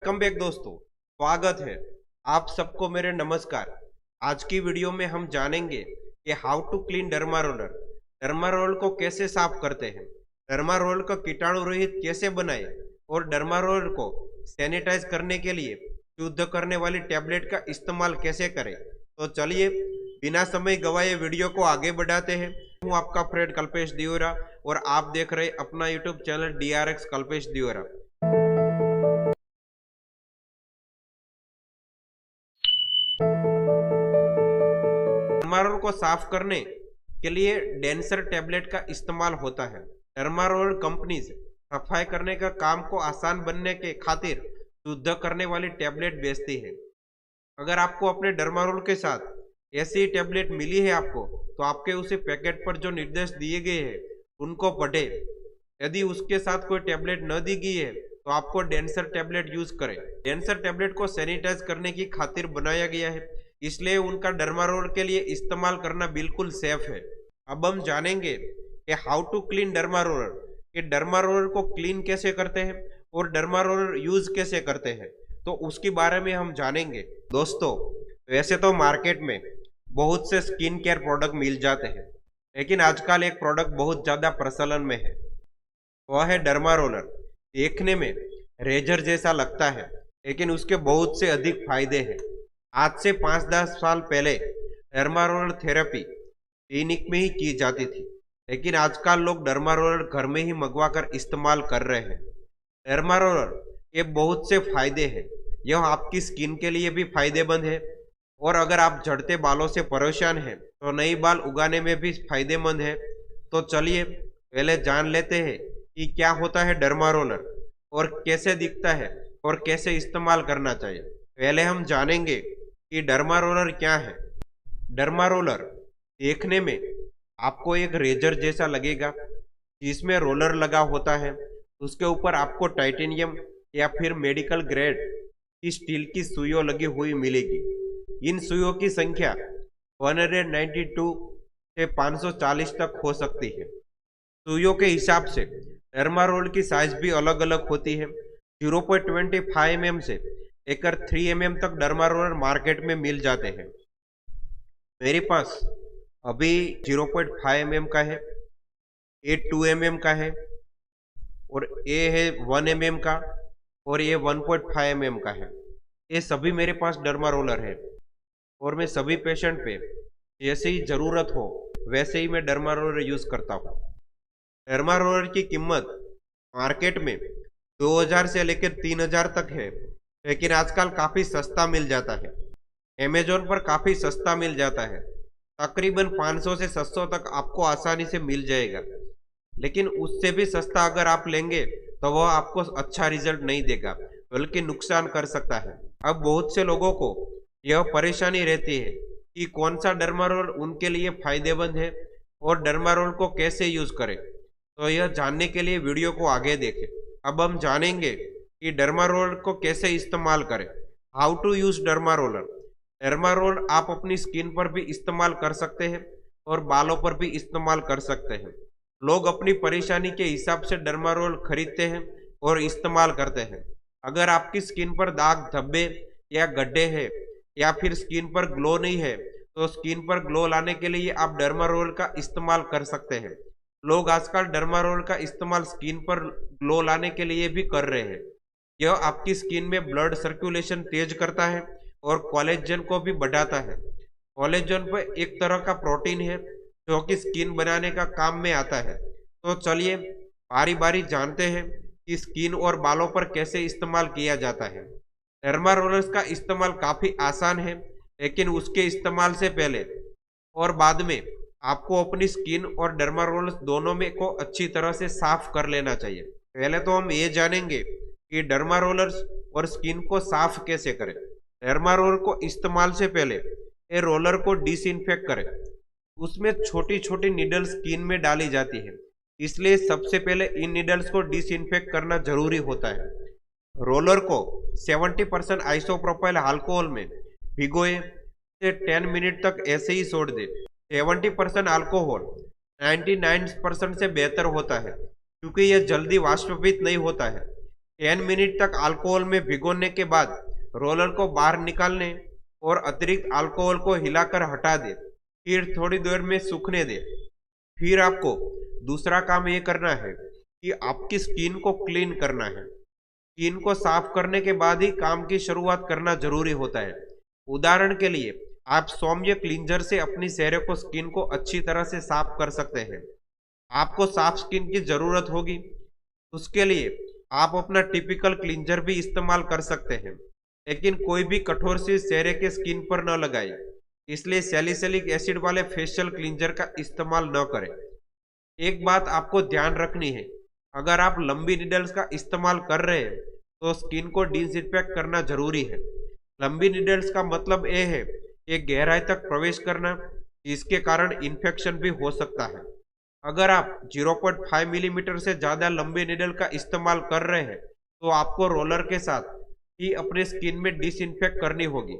Welcome back दोस्तों, स्वागत है आप सबको मेरे नमस्कार। आज की वीडियो में हम जानेंगे कि how to clean derma roller. Derma roller को कैसे साफ करते हैं, डर्मा रोलर को कीटाणु रहित कैसे बनाएं और डर्मा रोलर को सैनिटाइज करने के लिए शुद्ध करने वाली टैबलेट का इस्तेमाल कैसे करें। तो चलिए बिना समय गवाए वीडियो को आगे बढ़ाते हैं। हूँ आपका फ्रेंड कल्पेश दियोरा और आप देख रहे अपना YouTube channel DRX Kalpesh Diyora. Dermaroll को साफ करने के लिए डेंसर टैबलेट का इस्तेमाल होता है। डर्मारोल कंपनी सफाई करने का काम को आसान बनने के खातिर शुद्ध करने वाली टैबलेट बेचती है। अगर आपको अपने डर्मारोल के साथ ऐसी टैबलेट मिली है आपको, तो आपके उसे पैकेट पर जो निर्देश दिए गए हैं उनको पढ़े। यदि उसके साथ कोई टैबलेट न दी गई है तो आपको डेंसर टैबलेट यूज करें। डेंसर टैबलेट को सैनिटाइज करने की खातिर बनाया गया है, इसलिए उनका डर्मारोल के लिए इस्तेमाल करना बिल्कुल सेफ है। अब हम जानेंगे कि हाउ टू क्लीन डर्मारोलर, कि डर्मारोलर को क्लीन कैसे करते हैं और डर्मारोलर यूज कैसे करते हैं, तो उसके बारे में हम जानेंगे। दोस्तों, वैसे तो मार्केट में बहुत से स्किन केयर प्रोडक्ट मिल जाते हैं, लेकिन आजकल एक प्रोडक्ट बहुत ज़्यादा प्रचलन में है, वह है डर्मारोलर। देखने में रेजर जैसा लगता है, लेकिन उसके बहुत से अधिक फायदे हैं। आज से 5-10 साल पहले डर्मारोलर थेरेपी क्लिनिक में ही की जाती थी, लेकिन आजकल लोग डर्मारोलर घर में ही मंगवा कर इस्तेमाल कर रहे हैं। डर्मारोलर के बहुत से फायदे हैं, यह आपकी स्किन के लिए भी फायदेमंद है, और अगर आप झड़ते बालों से परेशान हैं तो नई बाल उगाने में भी फायदेमंद है। तो चलिए पहले जान लेते हैं कि क्या होता है डर्मारोलर और कैसे दिखता है और कैसे इस्तेमाल करना चाहिए। पहले हम जानेंगे कि डर्मारोलर क्या है। डर्मारोलर देखने में आपको एक रेजर जैसा लगेगा, जिसमें रोलर लगा होता है। उसके ऊपर आपको टाइटेनियम या फिर मेडिकल ग्रेड की स्टील की सुइयों लगी हुई मिलेगी। इन सुइयों की संख्या 192 से 540 तक हो सकती है। सुइयों के हिसाब से डर्मारोल की साइज भी अलग अलग होती है। 0.25 mm से लेकर 3 mm तक डर्मारोलर मार्केट में मिल जाते हैं। मेरे पास अभी 0.5 mm का है, ये 2 mm का है, और ये है 1 mm का, और ये 1.5 mm का है। ये सभी मेरे पास डर्मारोलर है, और मैं सभी पेशेंट पे जैसे ही ज़रूरत हो वैसे ही मैं डर्मारोलर यूज़ करता हूँ। डर्मारोलर की कीमत मार्केट में 2000 से लेकर 3000 तक है, लेकिन आजकल काफ़ी सस्ता मिल जाता है। अमेजोन पर काफ़ी सस्ता मिल जाता है, तकरीबन 500 से 700 तक आपको आसानी से मिल जाएगा। लेकिन उससे भी सस्ता अगर आप लेंगे तो वह आपको अच्छा रिजल्ट नहीं देगा, बल्कि नुकसान कर सकता है। अब बहुत से लोगों को यह परेशानी रहती है कि कौन सा डर्मारोल उनके लिए फायदेमंद है और डर्मारोल को कैसे यूज़ करें। तो यह जानने के लिए वीडियो को आगे देखें। अब हम जानेंगे कि डर्मारोल को कैसे इस्तेमाल करें। How to use dermaroller. Dermaroll आप अपनी स्किन पर भी इस्तेमाल कर सकते हैं और बालों पर भी इस्तेमाल कर सकते हैं। लोग अपनी परेशानी के हिसाब से डर्मारोल खरीदते हैं और इस्तेमाल करते हैं। अगर आपकी स्किन पर दाग, धब्बे या गड्ढे हैं, या फिर स्किन पर ग्लो नहीं है, तो स्किन पर ग्लो लाने के लिए आप डर्मारोल का इस्तेमाल कर सकते हैं। लोग आजकल डर्मारोल का इस्तेमाल स्किन पर ग्लो लाने के लिए भी कर रहे हैं। यह आपकी स्किन में ब्लड सर्कुलेशन तेज करता है और कोलेजन को भी बढ़ाता है। कोलेजन पर एक तरह का प्रोटीन है जो कि स्किन बनाने का काम में आता है। तो चलिए बारी बारी जानते हैं कि स्किन और बालों पर कैसे इस्तेमाल किया जाता है। डर्मारोलर्स का इस्तेमाल काफ़ी आसान है, लेकिन उसके इस्तेमाल से पहले और बाद में आपको अपनी स्किन और डर्मारोलर्स दोनों में को अच्छी तरह से साफ कर लेना चाहिए। पहले तो हम ये जानेंगे कि डर्मारोलर्स और स्किन को साफ कैसे करें। डर्मारोलर को इस्तेमाल से पहले ये रोलर को डिसइंफेक्ट करें। उसमें छोटी छोटी नीडल स्किन में डाली जाती है, इसलिए सबसे पहले इन नीडल्स को डिसइंफेक्ट करना जरूरी होता है। रोलर को 70% आइसोप्रोपाइल अल्कोहल में भिगोए से 10 मिनट तक ऐसे ही छोड़ दे। 70% अल्कोहल 99% से बेहतर होता है, क्योंकि यह जल्दी वाष्पीत नहीं होता है। 10 मिनट तक अल्कोहल में भिगोने के बाद रोलर को बाहर निकालने और अतिरिक्त अल्कोहल को हिलाकर हटा दे, फिर थोड़ी देर में सूखने दे। फिर आपको दूसरा काम ये करना है कि आपकी स्किन को क्लीन करना है। स्किन को साफ करने के बाद ही काम की शुरुआत करना जरूरी होता है। उदाहरण के लिए आप सौम्य क्लींजर से अपनी चेहरे को स्किन को अच्छी तरह से साफ कर सकते हैं। आपको साफ स्किन की जरूरत होगी, उसके लिए आप अपना टिपिकल क्लींजर भी इस्तेमाल कर सकते हैं, लेकिन कोई भी कठोर चीज चेहरे के स्किन पर न लगाए। इसलिए सैलिसिलिक एसिड वाले फेशियल क्लींजर का इस्तेमाल न करें। एक बात आपको ध्यान रखनी है, अगर आप लंबी नीडल्स का इस्तेमाल कर रहे हैं तो स्किन को डिसइंफेक्ट करना जरूरी है। लंबी नीडल्स का मतलब यह है कि गहराई तक प्रवेश करना, जिसके कारण इन्फेक्शन भी हो सकता है। अगर आप 0.5 मिलीमीटर से ज़्यादा लंबी नीडल का इस्तेमाल कर रहे हैं तो आपको रोलर के साथ ही अपने स्किन में डिसइंफेक्ट करनी होगी।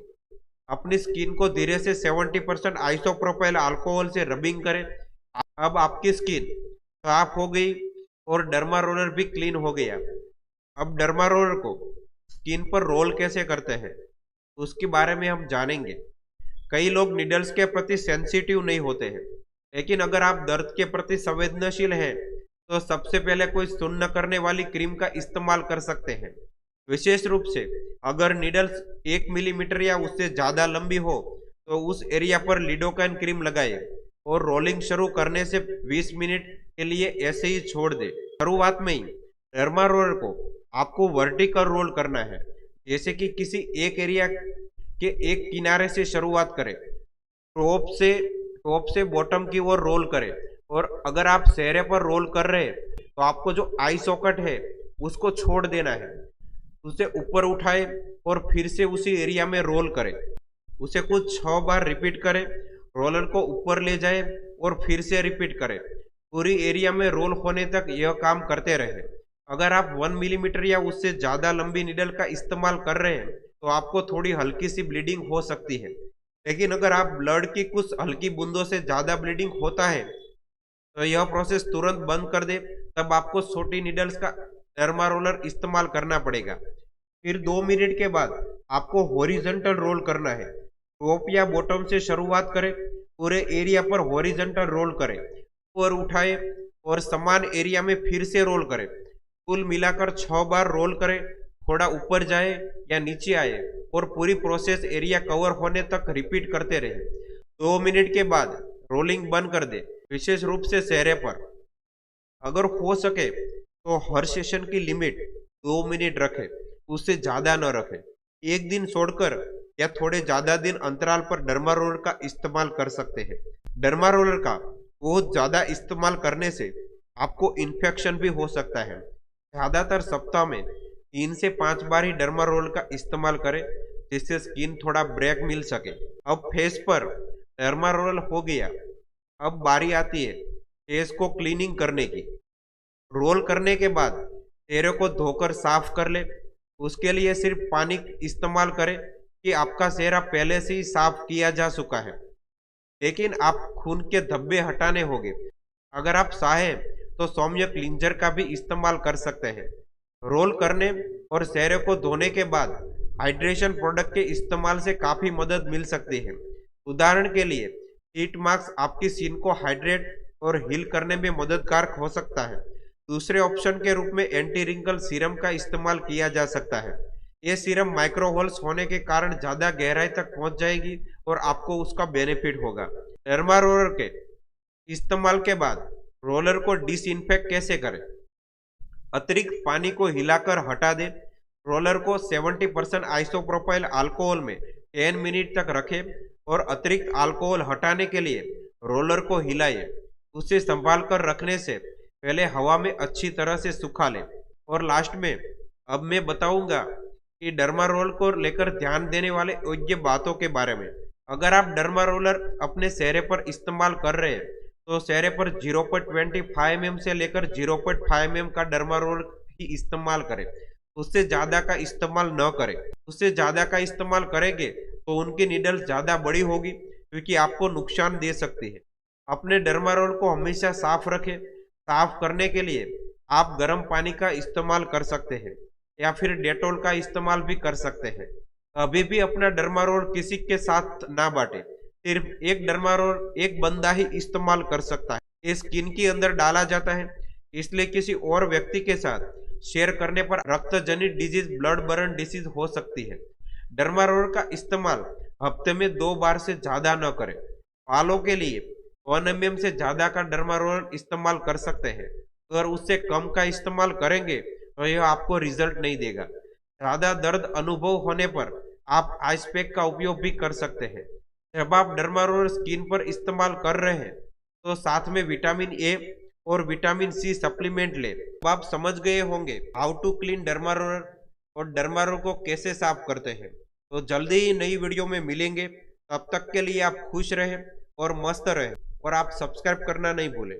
अपनी स्किन को धीरे से 70% आइसोप्रोपाइल अल्कोहल से रबिंग करें। अब आपकी स्किन साफ हो गई और डर्मा रोलर भी क्लीन हो गया। अब डर्मा रोलर को स्किन पर रोल कैसे करते हैं उसके बारे में हम जानेंगे। कई लोग निडल्स के प्रति सेंसिटिव नहीं होते हैं, लेकिन अगर आप दर्द के प्रति संवेदनशील हैं तो सबसे पहले कोई सुन्न करने वाली क्रीम का इस्तेमाल कर सकते हैं। विशेष रूप से अगर निडल्स 1 मिलीमीटर या उससे ज़्यादा लंबी हो तो उस एरिया पर लिडोकाइन क्रीम लगाए और रोलिंग शुरू करने से 20 मिनट के लिए ऐसे ही छोड़ दे। शुरुआत में ही डर्मा रोलर को आपको वर्टिकल रोल करना है, जैसे कि किसी एक एरिया के एक किनारे से शुरुआत करें, टॉप से बॉटम की ओर रोल करें। और अगर आप चेहरे पर रोल कर रहे हैं तो आपको जो आई सॉकेट है उसको छोड़ देना है, उसे ऊपर उठाए और फिर से उसी एरिया में रोल करें। उसे कुछ 6 बार रिपीट करें। रोलर को ऊपर ले जाए और फिर से रिपीट करें। पूरी एरिया में रोल होने तक यह काम करते रहे। अगर आप 1 मिलीमीटर या उससे ज़्यादा लंबी निडल का इस्तेमाल कर रहे हैं तो आपको थोड़ी हल्की सी ब्लीडिंग हो सकती है, लेकिन अगर आप ब्लड की कुछ हल्की बूंदों से ज़्यादा ब्लीडिंग होता है तो यह प्रोसेस तुरंत बंद कर दे। तब आपको छोटी निडल्स का डर्मा रोलर इस्तेमाल करना पड़ेगा। फिर 2 मिनट के बाद आपको हॉरिजॉन्टल रोल करना है। टॉप या बॉटम से शुरुआत करें, पूरे एरिया पर हॉरिजॉन्टल रोल करें और उठाए और समान एरिया में फिर से रोल करें। कुल मिलाकर 6 बार रोल करें। थोड़ा ऊपर जाए या नीचे आए और पूरी प्रोसेस एरिया कवर होने तक रिपीट करते रहे। 2 मिनट के बाद रोलिंग बंद कर दे, विशेष रूप से चेहरे पर। अगर हो सके तो हर सेशन की लिमिट 2 मिनट रखें, उससे ज़्यादा न रखें। एक दिन छोड़कर या थोड़े ज़्यादा दिन अंतराल पर डर्मा रोलर का इस्तेमाल कर सकते हैं। डर्मा रोलर का बहुत ज़्यादा इस्तेमाल करने से आपको इन्फेक्शन भी हो सकता है। ज़्यादातर सप्ताह में 3 से 5 बार ही डर्मा रोलर का इस्तेमाल करें, जिससे स्किन थोड़ा ब्रेक मिल सके। अब फेस पर डर्मा रोलर हो गया, अब बारी आती है फेस को क्लीनिंग करने की। रोल करने के बाद चेहरे को धोकर साफ कर ले। उसके लिए सिर्फ पानी इस्तेमाल करें कि आपका चेहरा पहले से ही साफ किया जा चुका है, लेकिन आप खून के धब्बे हटाने होंगे। अगर आप चाहें तो सौम्य क्लींजर का भी इस्तेमाल कर सकते हैं। रोल करने और चेहरे को धोने के बाद हाइड्रेशन प्रोडक्ट के इस्तेमाल से काफ़ी मदद मिल सकती है। उदाहरण के लिए हीट मास्क आपकी स्किन को हाइड्रेट और हील करने में मददगार हो सकता है। दूसरे ऑप्शन के रूप में एंटी रिंकल सीरम का इस्तेमाल किया जा सकता है। ये सीरम माइक्रो होल्स होने के कारण ज़्यादा गहराई तक पहुंच जाएगी और आपको उसका बेनिफिट होगा। डर्मा रोलर के इस्तेमाल के बाद रोलर को डिसइंफेक्ट कैसे करें? अतिरिक्त पानी को हिलाकर हटा दें। रोलर को 70% आइसोप्रोपाइल अल्कोहल में 10 मिनट तक रखें और अतिरिक्त अल्कोहल हटाने के लिए रोलर को हिलाएं। उसे संभाल कर रखने से पहले हवा में अच्छी तरह से सुखा लें। और लास्ट में अब मैं बताऊंगा कि डर्मा रोलर को लेकर ध्यान देने वाले योग्य बातों के बारे में। अगर आप डर्मा रोलर अपने चेहरे पर इस्तेमाल कर रहे हैं तो चेहरे पर 0.25 mm से लेकर 0.5 mm का डर्मा रोलर ही इस्तेमाल करें। उससे ज़्यादा का इस्तेमाल न करें। उससे ज़्यादा का इस्तेमाल करेंगे तो उनकी नीडल ज़्यादा बड़ी होगी, क्योंकि आपको नुकसान दे सकती है। अपने डर्मा रोलर को हमेशा साफ रखें। साफ करने के लिए आप गर्म पानी का इस्तेमाल कर सकते हैं। या फिर डेटॉल का इस्तेमाल भी कर सकते हैं। अभी भी अपना डर्मारोल किसी के साथ ना बांटे, सिर्फ एक डर्मारोल एक बंदा ही इस्तेमाल कर सकता है। ये स्किन के अंदर डाला जाता है, इसलिए किसी और व्यक्ति के साथ शेयर करने पर रक्त जनित डिजीज, ब्लड बर्न डिसीज हो सकती है। डर्मारोल का इस्तेमाल हफ्ते में 2 बार से ज्यादा न करें। बालों के लिए 1 mm से ज्यादा का डर्मारोल इस्तेमाल कर सकते हैं। अगर उससे कम का इस्तेमाल करेंगे तो यह आपको रिजल्ट नहीं देगा। ज्यादा दर्द अनुभव होने पर आप आइस पैक का उपयोग भी कर सकते हैं। जब आप डर्मारोल स्किन पर इस्तेमाल कर रहे हैं तो साथ में विटामिन ए और विटामिन सी सप्लीमेंट लें। अब आप समझ गए होंगे हाउ टू क्लीन डर्मारोल और डर्मारोल को कैसे साफ करते हैं। तो जल्दी ही नई वीडियो में मिलेंगे। तब तक के लिए आप खुश रहें और मस्त रहें, और आप सब्सक्राइब करना नहीं भूलें।